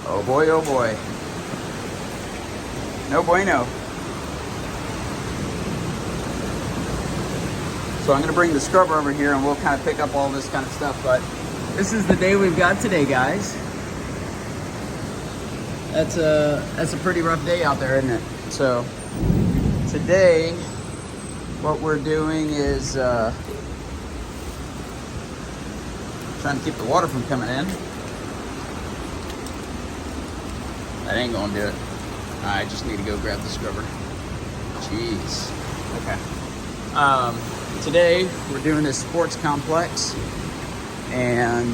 Oh boy, oh boy. No bueno. So I'm gonna bring the scrubber over here and we'll kind of pick up all this kind of stuff, but this is the day we've got today, guys. That's a pretty rough day out there, isn't it? So today, what we're doing is trying to keep the water from coming in. That ain't gonna do it. I just need to go grab the scrubber. Jeez. Okay. Today we're doing this sports complex, and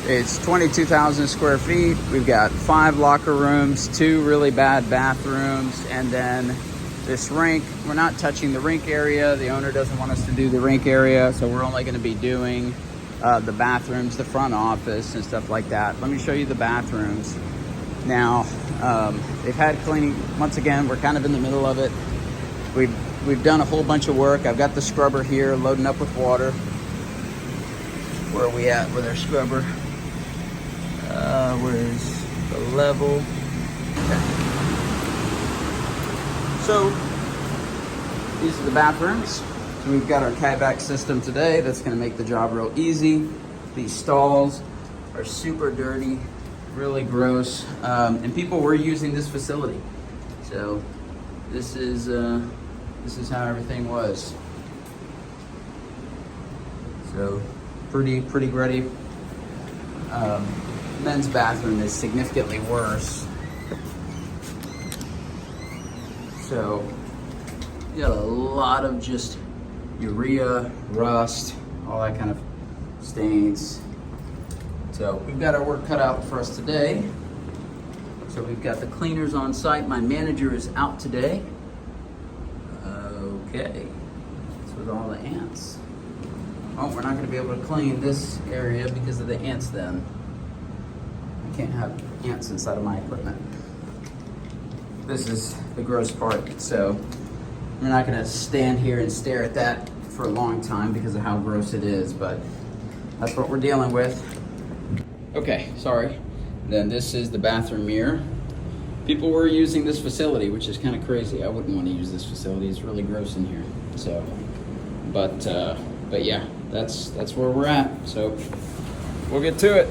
it's 22,000 square feet. We've got 5 locker rooms, 2 really bad bathrooms, and then this rink. We're not touching the rink area. The owner doesn't want us to do the rink area, so we're only going to be doing the bathrooms, the front office, and stuff like that. Let me show you the bathrooms. Now, they've had cleaning. Once again, we're kind of in the middle of it. We've done a whole bunch of work. I've got the scrubber here loading up with water. Where are we at with our scrubber? Where's the level? Okay. So, these are the bathrooms. So we've got our Kayback system today. That's gonna make the job real easy. These stalls are super dirty, really gross. And people were using this facility. So this is how everything was. So pretty gritty. Men's bathroom is significantly worse. So you got a lot of just urea, rust, all that kind of stains. So we've got our work cut out for us today. So we've got the cleaners on site. My manager is out today. Okay, that's with all the ants. Oh, we're not gonna be able to clean this area because of the ants then. I can't have ants inside of my equipment. This is the gross part. So we're not gonna stand here and stare at that for a long time because of how gross it is, but that's what we're dealing with. Okay, sorry. Then this is the bathroom mirror. People were using this facility, which is kind of crazy. I wouldn't want to use this facility. It's really gross in here. So, but yeah, that's where we're at. So we'll get to it.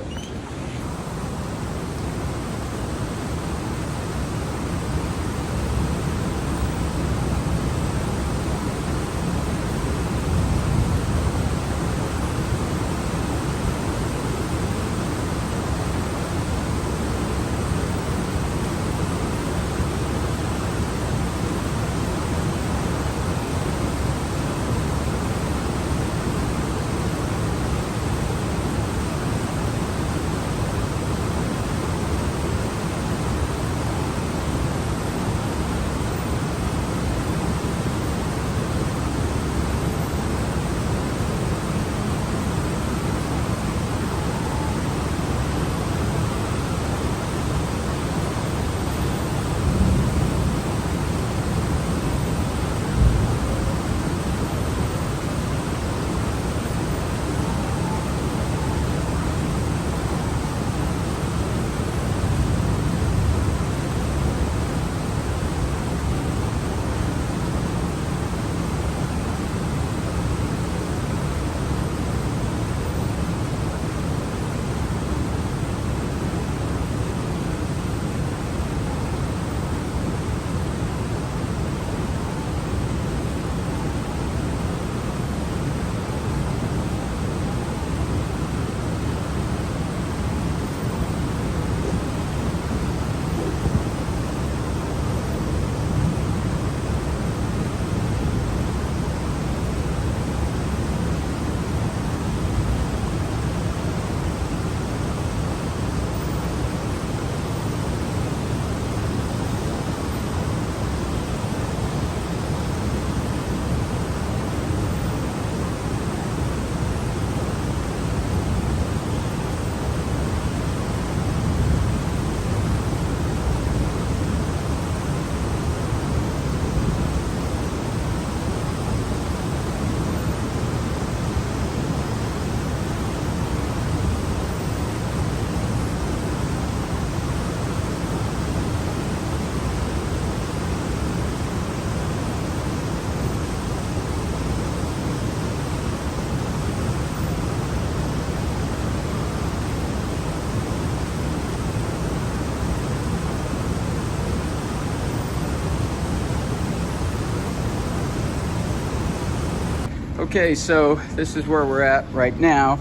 Okay, so this is where we're at right now.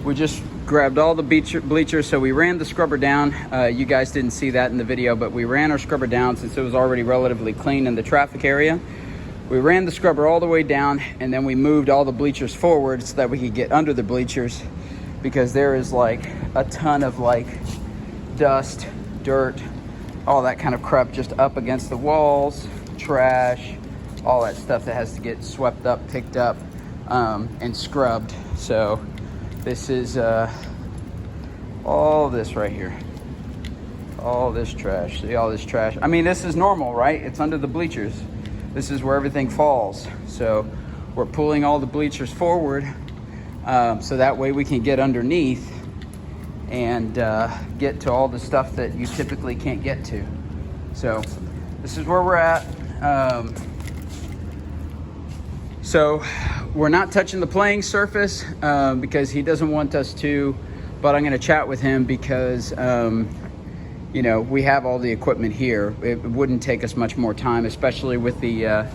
We just grabbed all the bleachers, so we ran the scrubber down. You guys didn't see that in the video, but we ran our scrubber down since it was already relatively clean in the traffic area. We ran the scrubber all the way down, and then we moved all the bleachers forward so that we could get under the bleachers, because there is like a ton of like dust, dirt, all that kind of crap just up against the walls, trash, all that stuff that has to get swept up, picked up, and scrubbed. So this is all this right here, all this trash. See all this trash? I mean, this is normal, right? It's under the bleachers. This is where everything falls. So we're pulling all the bleachers forward, so that way we can get underneath and get to all the stuff that you typically can't get to. So this is where we're at. So we're not touching the playing surface because he doesn't want us to, but I'm gonna chat with him because you know, we have all the equipment here. It wouldn't take us much more time, especially with the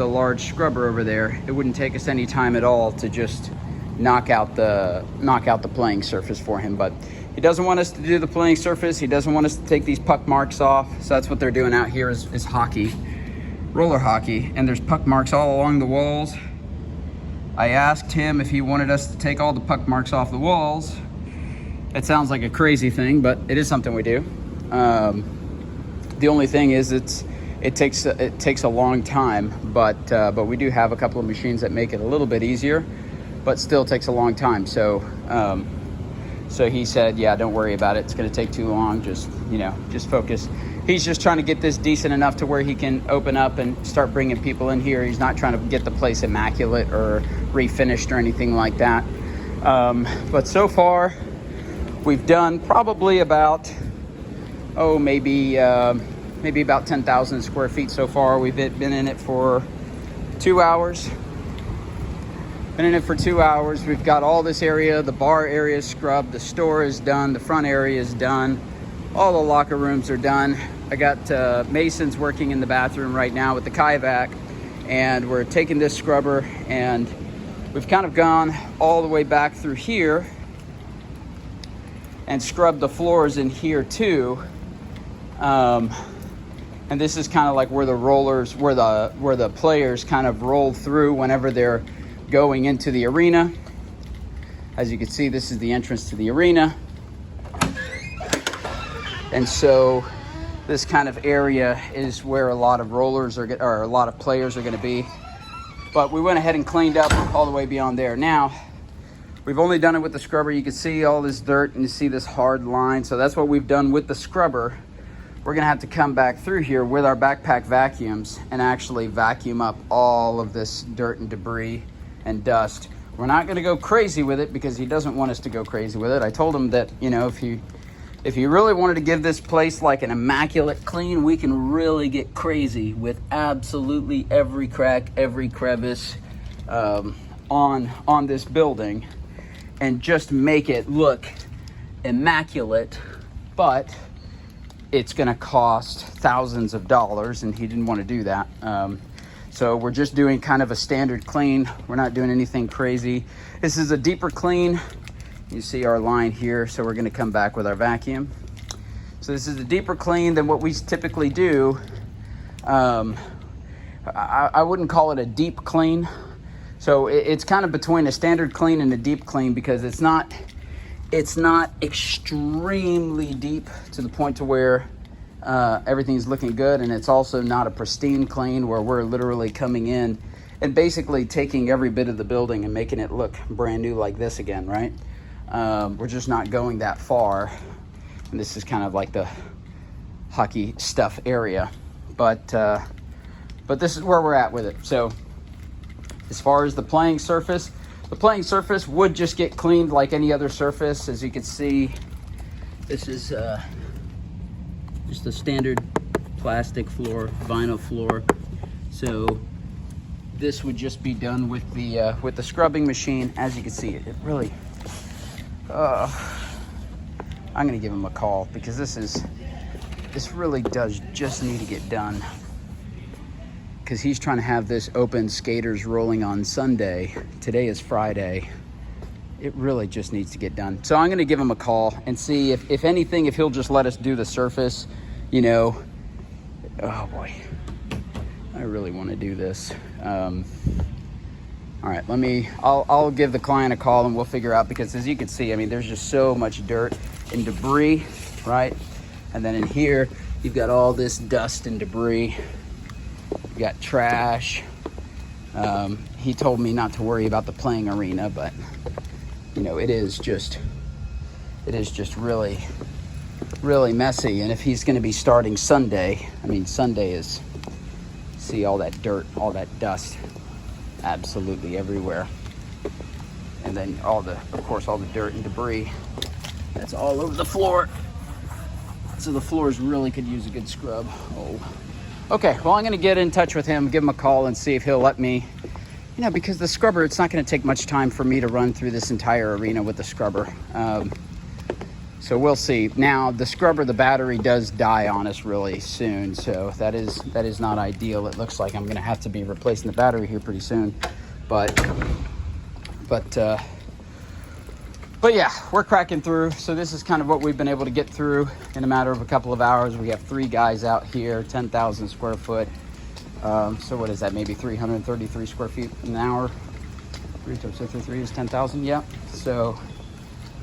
large scrubber over there. It wouldn't take us any time at all to just knock out the playing surface for him. But he doesn't want us to do the playing surface. He doesn't want us to take these puck marks off. So that's what they're doing out here is hockey. Roller hockey, and there's puck marks all along the walls. I asked him if he wanted us to take all the puck marks off the walls. It sounds like a crazy thing, but it is something we do. The only thing is it takes a long time, but we do have a couple of machines that make it a little bit easier, but still takes a long time. So so he said, yeah, don't worry about it. It's going to take too long. Just, you know, just focus. He's just trying to get this decent enough to where he can open up and start bringing people in here. He's not trying to get the place immaculate or refinished or anything like that. But so far, we've done probably about, maybe about 10,000 square feet so far. We've been in it for 2 hours. Been in it for 2 hours. We've got all this area. The bar area is scrubbed. The store is done. The front area is done. All the locker rooms are done. I got masons working in the bathroom right now with the Kayvac, and we're taking this scrubber, and we've kind of gone all the way back through here and scrubbed the floors in here too. And this is kind of like where the rollers, where the players kind of roll through whenever they're going into the arena. As you can see, this is the entrance to the arena. And so this kind of area is where a lot of rollers or a lot of players are going to be. But we went ahead and cleaned up all the way beyond there. Now, we've only done it with the scrubber. You can see all this dirt and you see this hard line. So that's what we've done with the scrubber. We're going to have to come back through here with our backpack vacuums and actually vacuum up all of this dirt and debris and dust. We're not going to go crazy with it because he doesn't want us to go crazy with it. I told him that, you know, if you really wanted to give this place like an immaculate clean, we can really get crazy with absolutely every crack, every crevice on this building and just make it look immaculate, but it's gonna cost thousands of dollars, and he didn't want to do that. So we're just doing kind of a standard clean. We're not doing anything crazy. This is a deeper clean. You see our line here, so we're gonna come back with our vacuum. So this is a deeper clean than what we typically do. I wouldn't call it a deep clean. So it's kind of between a standard clean and a deep clean because it's not extremely deep to the point to where everything's looking good, and it's also not a pristine clean where we're literally coming in and basically taking every bit of the building and making it look brand new like this again, right? We're just not going that far, and this is kind of like the hockey stuff area, but this is where we're at with it. So as far as the playing surface would just get cleaned like any other surface. As you can see, this is just a standard plastic floor, vinyl floor. So this would just be done with the scrubbing machine. As you can see, it really I'm gonna give him a call because this really does just need to get done, because he's trying to have this open, skaters rolling on Sunday. Today is Friday. It really just needs to get done. So I'm going to give him a call and see if anything, if he'll just let us do the surface, you know. Oh boy, I really want to do this. All right, I'll give the client a call and we'll figure out, because as you can see, I mean, there's just so much dirt and debris, right? And then in here, you've got all this dust and debris. You got trash. He told me not to worry about the playing arena, but you know, it is just really, really messy. And if he's going to be starting Sunday, I mean, Sunday is, see all that dirt, all that dust, absolutely everywhere. And then of course, all the dirt and debris that's all over the floor. So the floors really could use a good scrub. Oh, okay. Well, I'm going to get in touch with him, give him a call, and see if he'll let me. You know, because the scrubber, it's not going to take much time for me to run through this entire arena with the scrubber. So we'll see. Now, the scrubber, the battery does die on us really soon, so that is not ideal. It looks like I'm going to have to be replacing the battery here pretty soon. But yeah, we're cracking through. So this is kind of what we've been able to get through in a matter of a couple of hours. We have 3 guys out here, 10,000 square foot. So what is that? Maybe 333 square feet an hour. 3 times 53 is 10,000. Yeah. So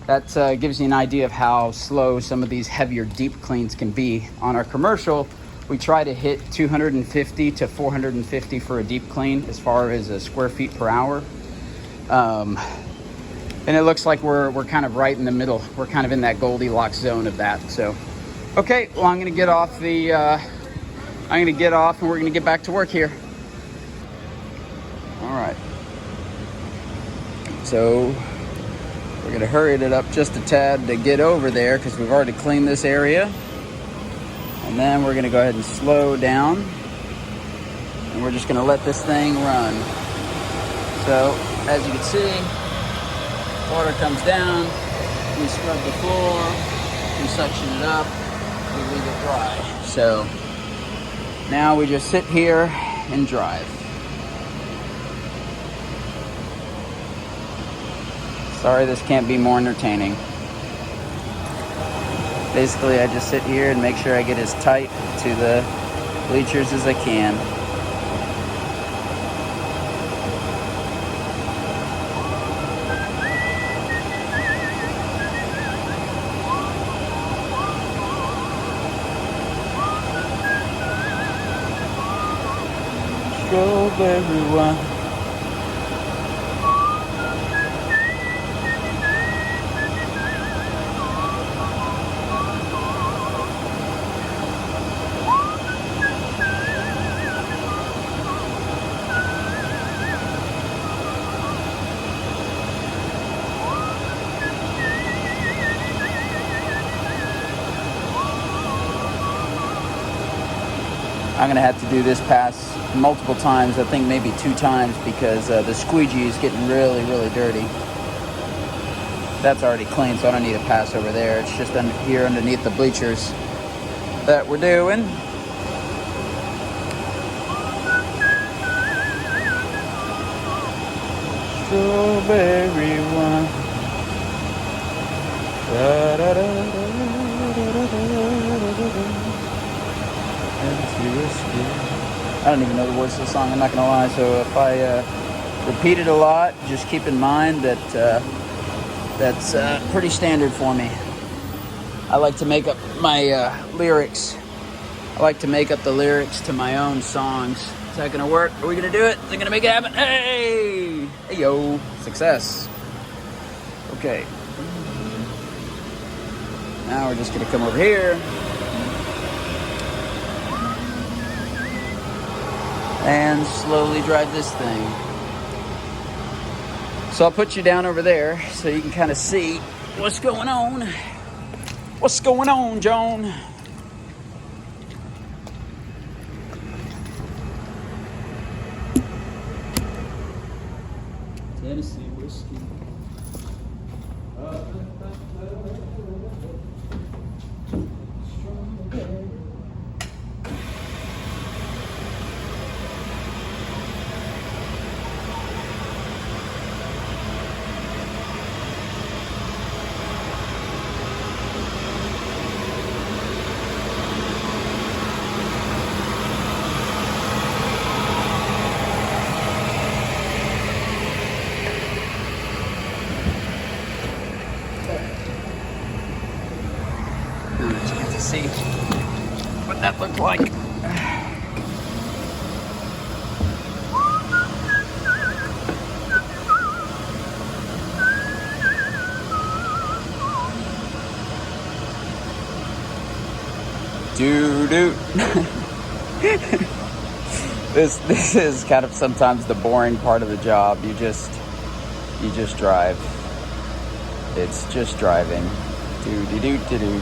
that gives you an idea of how slow some of these heavier deep cleans can be. On our commercial, we try to hit 250 to 450 for a deep clean as far as square feet per hour. And it looks like we're kind of right in the middle. We're kind of in that Goldilocks zone of that. So, okay. Well, I'm going to get off I'm going to get off and we're going to get back to work here. All right. So we're going to hurry it up just a tad to get over there because we've already cleaned this area. And then we're going to go ahead and slow down. And we're just going to let this thing run. So as you can see, water comes down. We scrub the floor. We suction it up. We leave it dry. So now we just sit here and drive. Sorry, this can't be more entertaining. Basically, I just sit here and make sure I get as tight to the bleachers as I can. Strawberry wine. I'm gonna have to do this pass multiple times, I think maybe 2 times, because the squeegee is getting really, really dirty. That's already clean, so I don't need a pass over there. It's just here underneath the bleachers that we're doing. Strawberry wine. Da, da, da, da, da, da, da. I don't even know the words to the song, I'm not gonna lie. So if I repeat it a lot, just keep in mind that that's pretty standard for me. I like to make up my lyrics. I like to make up the lyrics to my own songs. Is that gonna work? Are we gonna do it? Is it gonna make it happen? Hey! Hey yo! Success. Okay. Now we're just gonna come over here. And slowly drive this thing. So I'll put you down over there so you can kind of see what's going on. What's going on, Joan? Tennessee whiskey. to see what that looked like. Doo-doo. This is kind of sometimes the boring part of the job. You just drive. It's just driving. Doo-doo-doo-doo-doo.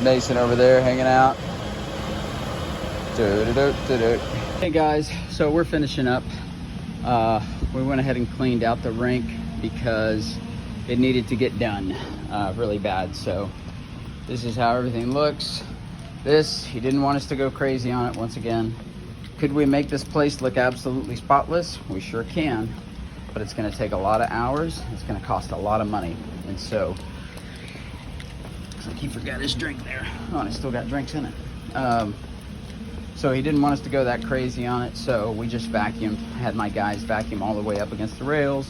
Mason over there hanging out. Hey guys, so we're finishing up. We went ahead and cleaned out the rink because it needed to get done really bad. So this is how everything looks. He didn't want us to go crazy on it once again. Could we make this place look absolutely spotless? We sure can, but it's gonna take a lot of hours. It's gonna cost a lot of money. And so, looks like he forgot his drink there. Oh, and I still got drinks in it. So he didn't want us to go that crazy on it, so we just vacuumed. Had my guys vacuum all the way up against the rails,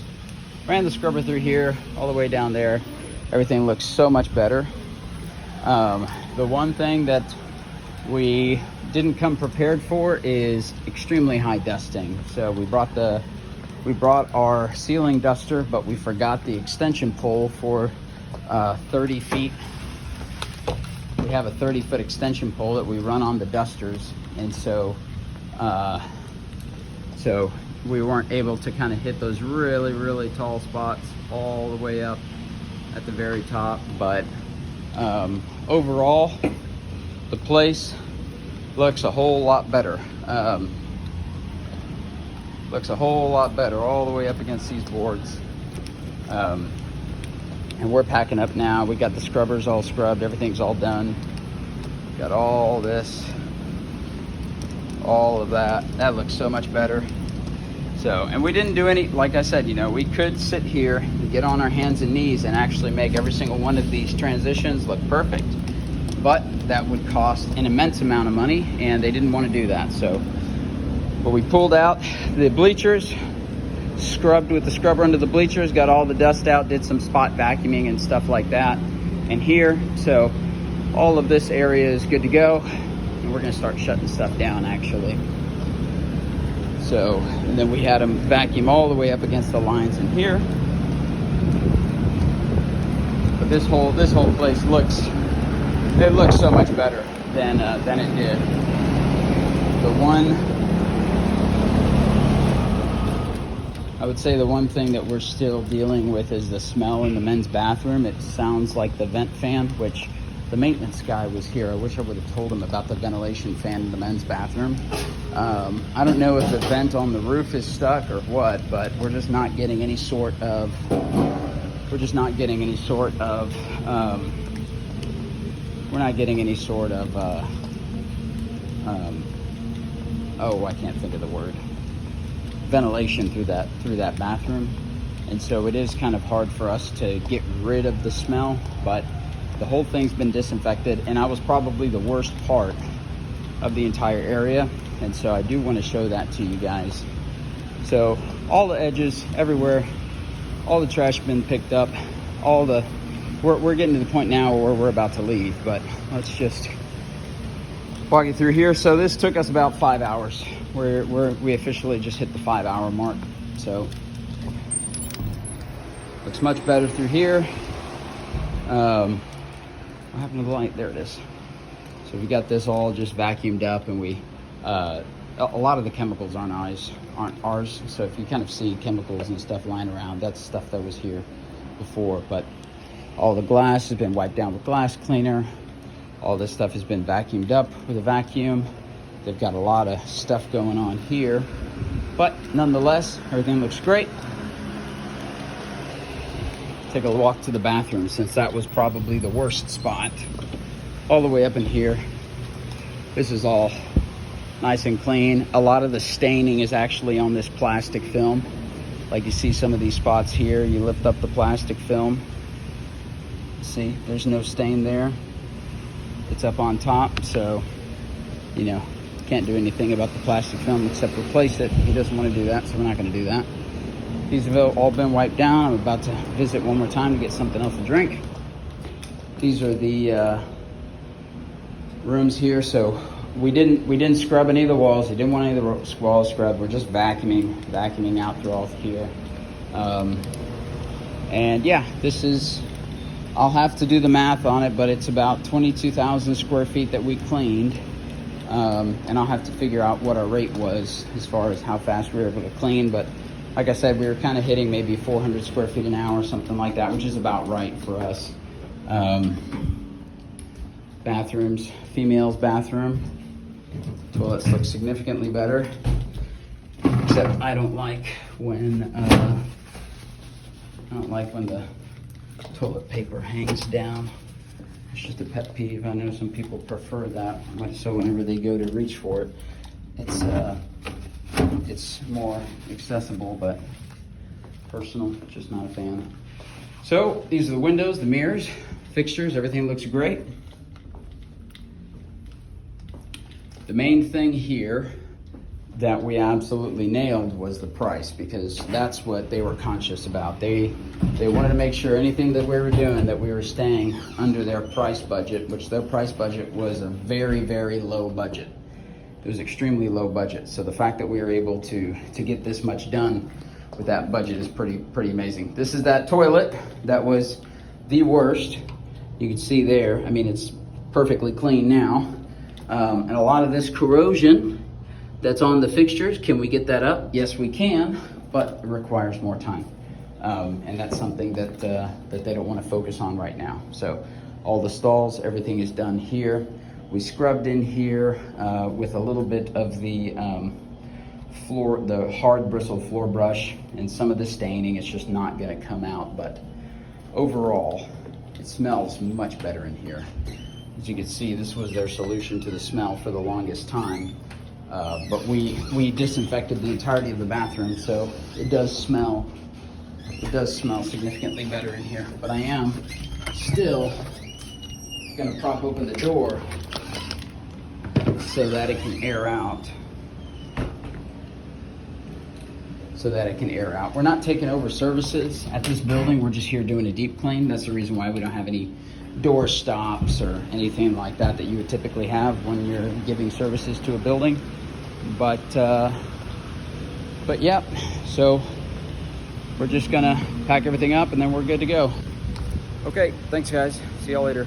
ran the scrubber through here, all the way down there. Everything looks so much better. The one thing that we didn't come prepared for is extremely high dusting. So we brought our ceiling duster, but we forgot the extension pole for 30 feet. We have a 30-foot extension pole that we run on the dusters, and so we weren't able to kind of hit those really tall spots all the way up at the very top. But overall, the place looks a whole lot better. Looks a whole lot better all the way up against these boards. And we're packing up now. We got the scrubbers all scrubbed. Everything's all done. Got all this, all of that. That looks so much better. So, and we didn't do any, like I said, you know, we could sit here and get on our hands and knees and actually make every single one of these transitions look perfect. But that would cost an immense amount of money, and they didn't want to do that. So, but we pulled out the bleachers, scrubbed with the scrubber under the bleachers, got all the dust out, did some spot vacuuming and stuff like that. And here, so all of this area is good to go. And we're gonna start shutting stuff down actually. So, and then we had them vacuum all the way up against the lines in here. But this whole place looks so much better than it did. I would say the one thing that we're still dealing with is the smell in the men's bathroom. It sounds like the vent fan, which the maintenance guy was here. I wish I would have told him about the ventilation fan in the men's bathroom. I don't know if the vent on the roof is stuck or what, but we're just not getting any sort of, oh, I can't think of the word, ventilation through that bathroom. And so it is kind of hard for us to get rid of the smell, but the whole thing's been disinfected, and I was probably the worst part of the entire area, and so I do want to show that to you guys. So all the edges everywhere, all the trash been picked up, we're getting to the point now where we're about to leave, but let's just walk you through here. So this took us about 5 hours. We officially just hit the 5-hour mark. So looks much better through here. What happened to the light? There it is. So we got this all just vacuumed up, and a lot of the chemicals aren't ours. So if you kind of see chemicals and stuff lying around, that's stuff that was here before. But all the glass has been wiped down with glass cleaner. All this stuff has been vacuumed up with a vacuum. They've got a lot of stuff going on here, but nonetheless, everything looks great. Take a walk to the bathroom, since that was probably the worst spot. All the way up in here. This is all nice and clean. A lot of the staining is actually on this plastic film. Like you see some of these spots here, you lift up the plastic film. See, there's no stain there. It's up on top, so, you know, can't do anything about the plastic film except replace it. He doesn't want to do that, so we're not going to do that. These have all been wiped down. I'm about to visit one more time to get something else to drink. These are the rooms here. So we didn't scrub any of the walls. They didn't want any of the walls scrubbed. We're just vacuuming out through all here. And yeah, this is, I'll have to do the math on it, but it's about 22,000 square feet that we cleaned. And I'll have to figure out what our rate was as far as how fast we were able to clean. But like I said, we were kind of hitting maybe 400 square feet an hour, something like that, which is about right for us. Bathrooms, female's bathroom. Toilets look significantly better, except I don't like when the toilet paper hangs down. It's just a pet peeve. I know some people prefer that, so whenever they go to reach for it, it's more accessible, but personal, just not a fan. So these are the windows, the mirrors, fixtures, everything looks great. The main thing here that we absolutely nailed was the price, because that's what they were conscious about. They wanted to make sure anything that we were doing, that we were staying under their price budget, which their price budget was a very, very low budget. It was extremely low budget. So the fact that we were able to get this much done with that budget is pretty amazing. This is that toilet that was the worst. You can see there, I mean, it's perfectly clean now. And a lot of this corrosion that's on the fixtures, can we get that up? Yes, we can, but it requires more time. And that's something that they don't want to focus on right now. So all the stalls, everything is done here. We scrubbed in here with a little bit of the hard bristle floor brush and some of the staining. It's just not going to come out, but overall, it smells much better in here. As you can see, this was their solution to the smell for the longest time. But we disinfected the entirety of the bathroom, so it does smell significantly better in here. But I am still gonna prop open the door so that it can air out. We're not taking over services at this building. We're just here doing a deep clean. That's the reason why we don't have any door stops or anything like that you would typically have when you're giving services to a building. But yep, so we're just gonna pack everything up and then we're good to go. Okay, thanks guys. See y'all later.